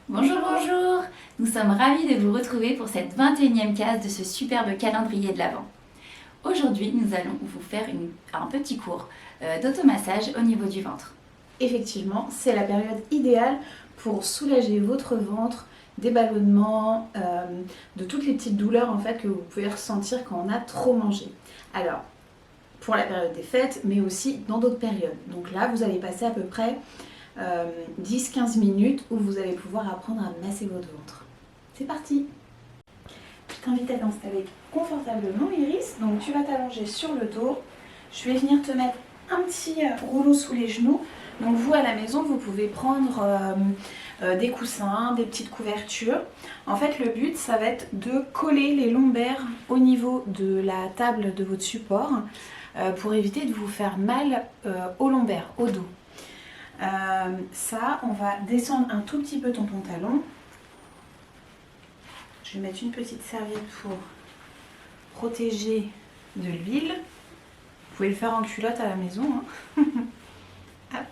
Bonjour, bonjour! Nous sommes ravis de vous retrouver pour cette 21e case de ce superbe calendrier de l'Avent. Aujourd'hui, nous allons vous faire un petit cours d'automassage au niveau du ventre. Effectivement, c'est la période idéale pour soulager votre ventre des ballonnements, de toutes les petites douleurs en fait que vous pouvez ressentir quand on a trop mangé. Alors, pour la période des fêtes, mais aussi dans d'autres périodes. Donc là, vous allez passer à peu près 10-15 minutes où vous allez pouvoir apprendre à masser votre ventre. C'est parti! Je t'invite à t'installer confortablement, Iris. Donc tu vas t'allonger sur le dos. Je vais venir te mettre un petit rouleau sous les genoux. Donc vous à la maison, vous pouvez prendre des coussins, des petites couvertures. En fait, le but, ça va être de coller les lombaires au niveau de la table de votre support pour éviter de vous faire mal aux lombaires, au dos. Ça, on va descendre un tout petit peu ton pantalon. Je vais mettre une petite serviette pour protéger de l'huile. Vous pouvez le faire en culotte à la maison. Hein. Hop.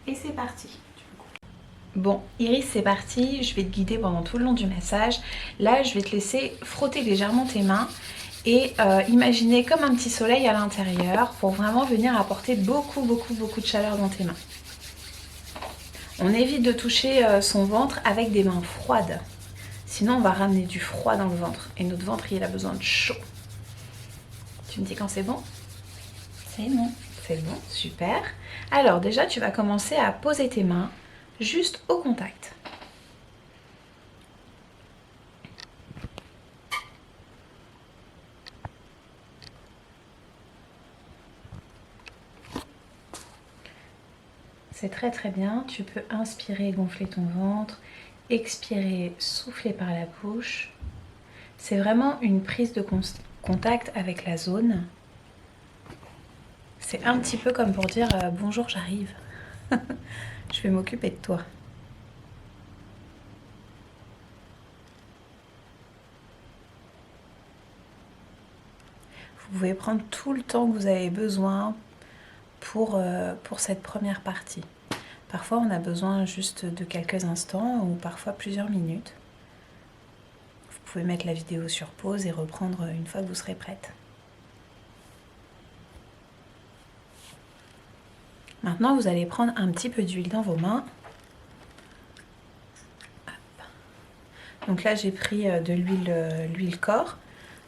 Et c'est parti. Bon, Iris, c'est parti. Je vais te guider pendant tout le long du massage. Là, je vais te laisser frotter légèrement tes mains et imaginer comme un petit soleil à l'intérieur pour vraiment venir apporter beaucoup de chaleur dans tes mains. On évite de toucher son ventre avec des mains froides. Sinon, on va ramener du froid dans le ventre. Et notre ventre, il a besoin de chaud. Tu me dis quand c'est bon? C'est bon. C'est bon, super. Alors déjà, tu vas commencer à poser tes mains juste au contact. C'est très bien. Tu peux inspirer, gonfler ton ventre, expirer, souffler par la bouche. C'est vraiment une prise de contact avec la zone. C'est un petit peu comme pour dire bonjour, j'arrive. Je vais m'occuper de toi. Vous pouvez prendre tout le temps que vous avez besoin pour cette première partie. Parfois, on a besoin juste de quelques instants ou parfois plusieurs minutes. Vous pouvez mettre la vidéo sur pause et reprendre une fois que vous serez prête. Maintenant, vous allez prendre un petit peu d'huile dans vos mains. Hop. Donc là, j'ai pris de l'huile corps.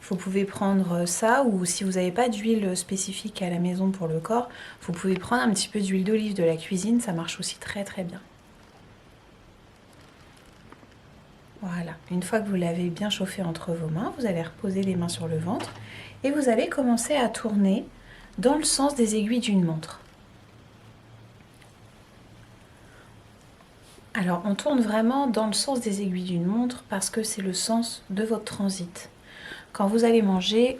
Vous pouvez prendre ça ou si vous n'avez pas d'huile spécifique à la maison pour le corps, vous pouvez prendre un petit peu d'huile d'olive de la cuisine, ça marche aussi très bien. Voilà, une fois que vous l'avez bien chauffé entre vos mains, vous allez reposer les mains sur le ventre et vous allez commencer à tourner dans le sens des aiguilles d'une montre. Alors on tourne vraiment dans le sens des aiguilles d'une montre parce que c'est le sens de votre transit. Quand vous allez manger,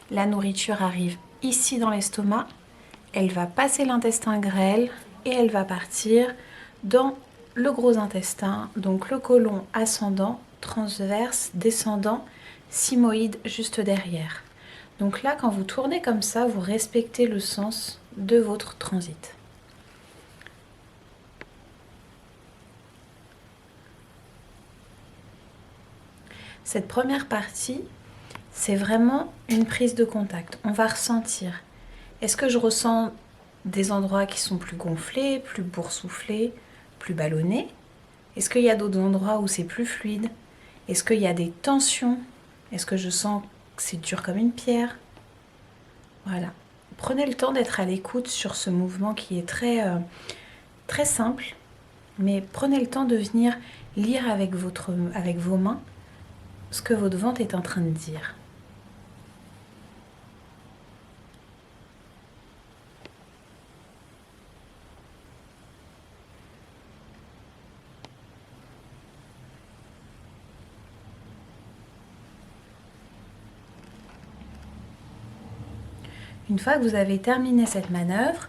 la nourriture arrive ici dans l'estomac, elle va passer l'intestin grêle et elle va partir dans le gros intestin, donc le côlon ascendant, transverse, descendant, sigmoïde juste derrière. Donc là, quand vous tournez comme ça, vous respectez le sens de votre transit. Cette première partie, c'est vraiment une prise de contact. On va ressentir. Est-ce que je ressens des endroits qui sont plus gonflés, plus boursouflés, plus ballonnés? Est-ce qu'il y a d'autres endroits où c'est plus fluide? Est-ce qu'il y a des tensions? Est-ce que je sens que c'est dur comme une pierre? Voilà. Prenez le temps d'être à l'écoute sur ce mouvement qui est très simple, mais prenez le temps de venir lire avec vos mains ce que votre ventre est en train de dire. Une fois que vous avez terminé cette manœuvre,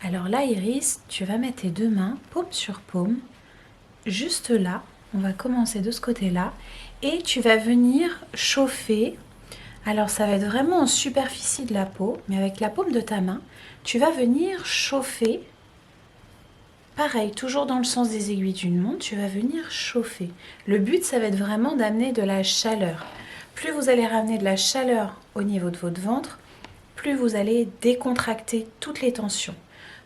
alors là, Iris, tu vas mettre tes deux mains, paume sur paume, juste là. On va commencer de ce côté-là et tu vas venir chauffer. Alors ça va être vraiment en superficie de la peau, mais avec la paume de ta main, tu vas venir chauffer Pareil, toujours dans le sens des aiguilles d'une montre, tu vas venir chauffer. Le but, ça va être vraiment d'amener de la chaleur. Plus vous allez ramener de la chaleur au niveau de votre ventre, plus vous allez décontracter toutes les tensions.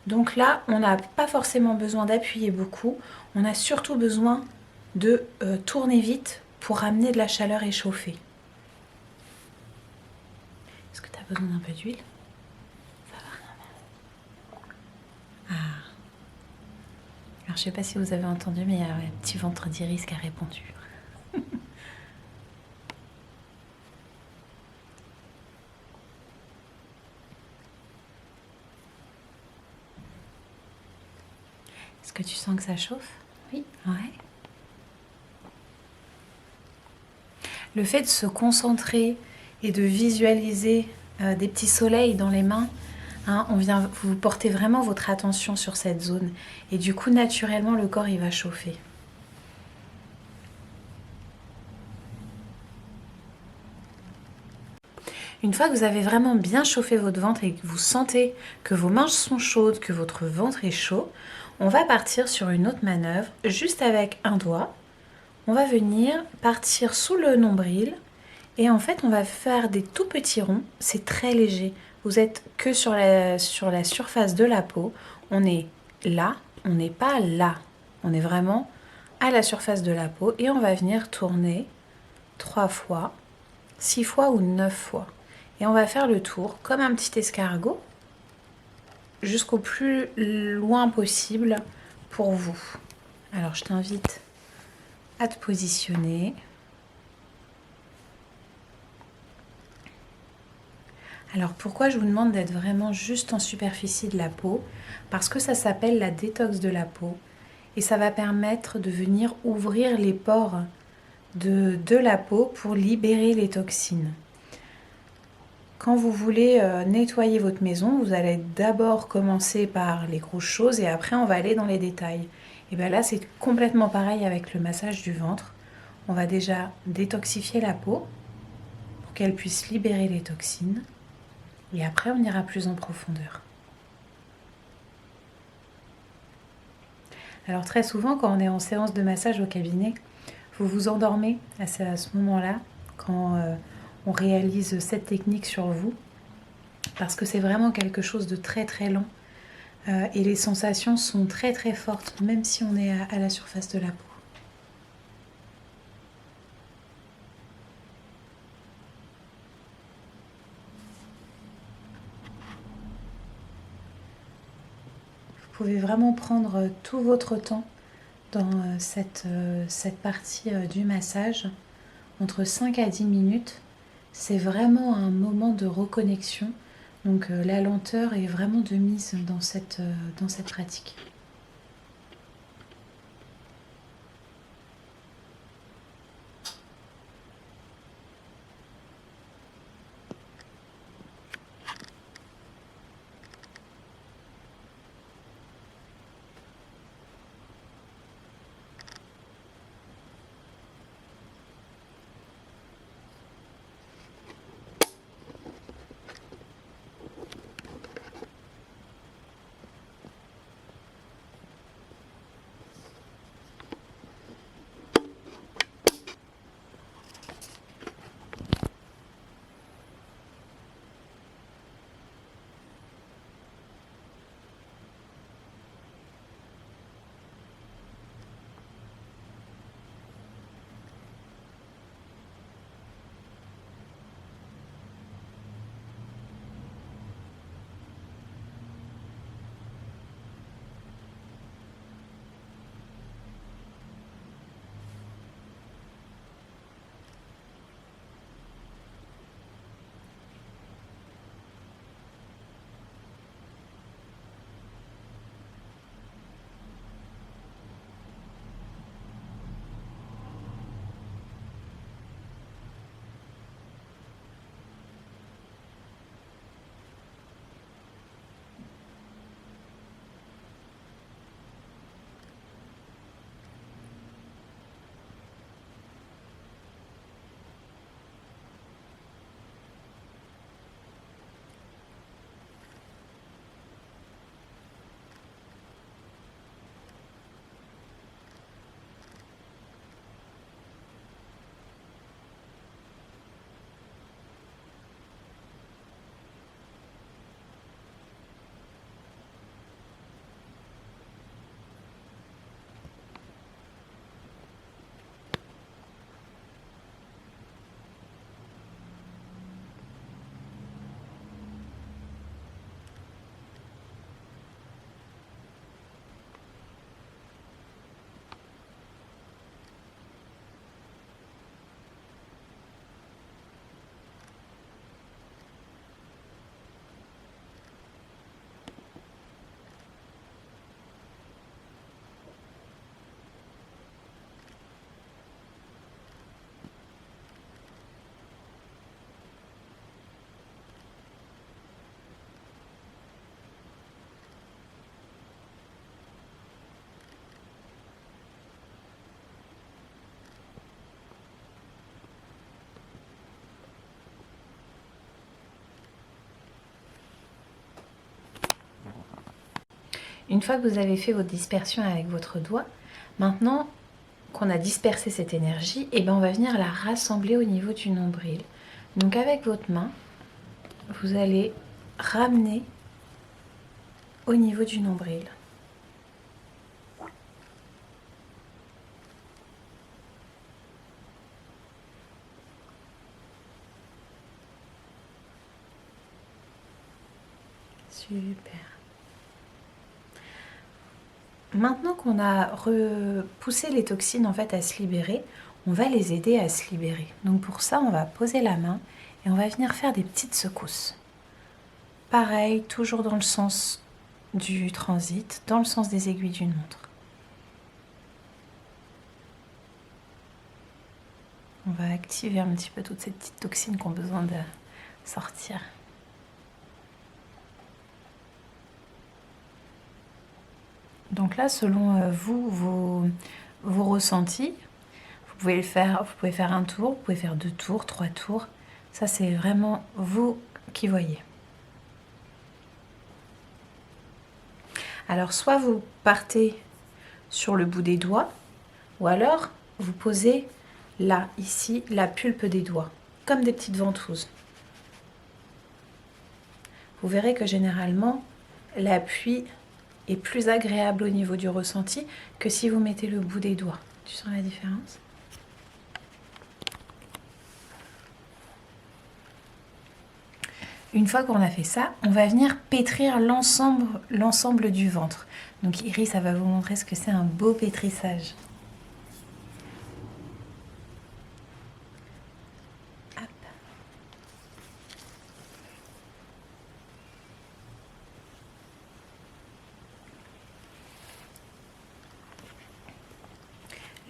Donc là, on n'a pas forcément besoin d'appuyer beaucoup, on a surtout besoin de tourner vite pour ramener de la chaleur et chauffer. Est-ce que tu as besoin d'un peu d'huile? Ça va. Ah. Alors, je ne sais pas si vous avez entendu, mais il y a un petit ventre d'Iris qui a répondu. Est-ce que tu sens que ça chauffe? Oui. Ouais. Le fait de se concentrer et de visualiser des petits soleils dans les mains, hein, vous portez vraiment votre attention sur cette zone. Et du coup, naturellement, le corps, il va chauffer. Une fois que vous avez vraiment bien chauffé votre ventre et que vous sentez que vos mains sont chaudes, que votre ventre est chaud, on va partir sur une autre manœuvre, juste avec un doigt. On va venir partir sous le nombril et en fait, on va faire des tout petits ronds. C'est très léger. Vous êtes que sur la surface de la peau. On est là, on n'est pas là. On est vraiment à la surface de la peau et on va venir tourner 3 fois, 6 fois ou 9 fois. Et on va faire le tour comme un petit escargot jusqu'au plus loin possible pour vous. Alors, je t'invite à te positionner. Alors, pourquoi je vous demande d'être vraiment juste en superficie de la peau? Parce que ça s'appelle la détox de la peau. Et ça va permettre de venir ouvrir les pores de la peau pour libérer les toxines. Quand vous voulez nettoyer votre maison, vous allez d'abord commencer par les grosses choses et après on va aller dans les détails. Et bien là, c'est complètement pareil avec le massage du ventre. On va déjà détoxifier la peau pour qu'elle puisse libérer les toxines. Et après, on ira plus en profondeur. Alors très souvent, quand on est en séance de massage au cabinet, vous vous endormez à ce moment-là, quand on réalise cette technique sur vous, parce que c'est vraiment quelque chose de très très lent et les sensations sont très très fortes, même si on est à la surface de la peau. Vous pouvez vraiment prendre tout votre temps dans cette partie du massage, entre 5 à 10 minutes. C'est vraiment un moment de reconnexion. Donc la lenteur est vraiment de mise dans cette pratique. Une fois que vous avez fait votre dispersion avec votre doigt, maintenant qu'on a dispersé cette énergie, et ben on va venir la rassembler au niveau du nombril. Donc avec votre main, vous allez ramener au niveau du nombril. Super. Maintenant qu'on a repoussé les toxines en fait à se libérer, on va les aider à se libérer. Donc pour ça, on va poser la main et on va venir faire des petites secousses. Pareil, toujours dans le sens du transit, dans le sens des aiguilles d'une montre. On va activer un petit peu toutes ces petites toxines qui ont besoin de sortir. Donc là, selon vous, vos ressentis, vous pouvez faire un tour, vous pouvez faire 2 tours, 3 tours. Ça, c'est vraiment vous qui voyez. Alors, soit vous partez sur le bout des doigts, ou alors vous posez là, ici, la pulpe des doigts, comme des petites ventouses. Vous verrez que généralement, l'appui est plus agréable au niveau du ressenti que si vous mettez le bout des doigts. Tu sens la différence ? Une fois qu'on a fait ça, on va venir pétrir l'ensemble du ventre. Donc Iris, ça va vous montrer ce que c'est un beau pétrissage. Hop.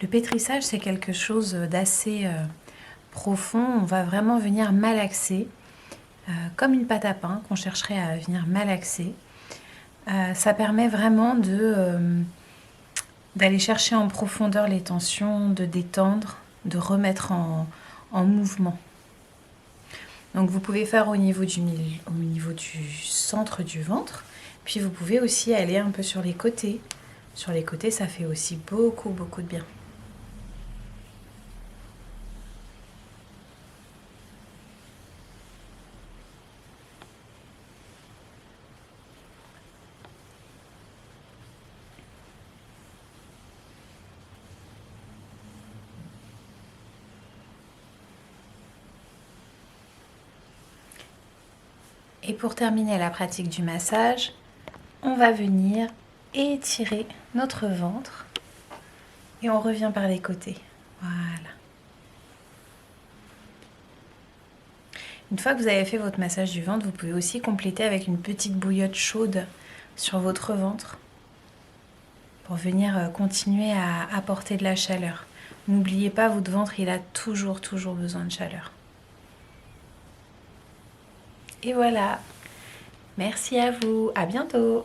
Le pétrissage, c'est quelque chose d'assez profond. On va vraiment venir malaxer, comme une pâte à pain qu'on chercherait à venir malaxer. Ça permet vraiment d'aller chercher en profondeur les tensions, de détendre, de remettre en mouvement. Donc vous pouvez faire au niveau du centre du ventre, puis vous pouvez aussi aller un peu sur les côtés. Sur les côtés, ça fait aussi beaucoup de bien. Et pour terminer la pratique du massage, on va venir étirer notre ventre et on revient par les côtés. Voilà. Une fois que vous avez fait votre massage du ventre, vous pouvez aussi compléter avec une petite bouillotte chaude sur votre ventre pour venir continuer à apporter de la chaleur. N'oubliez pas, votre ventre, il a toujours besoin de chaleur. Et voilà. Merci à vous. À bientôt.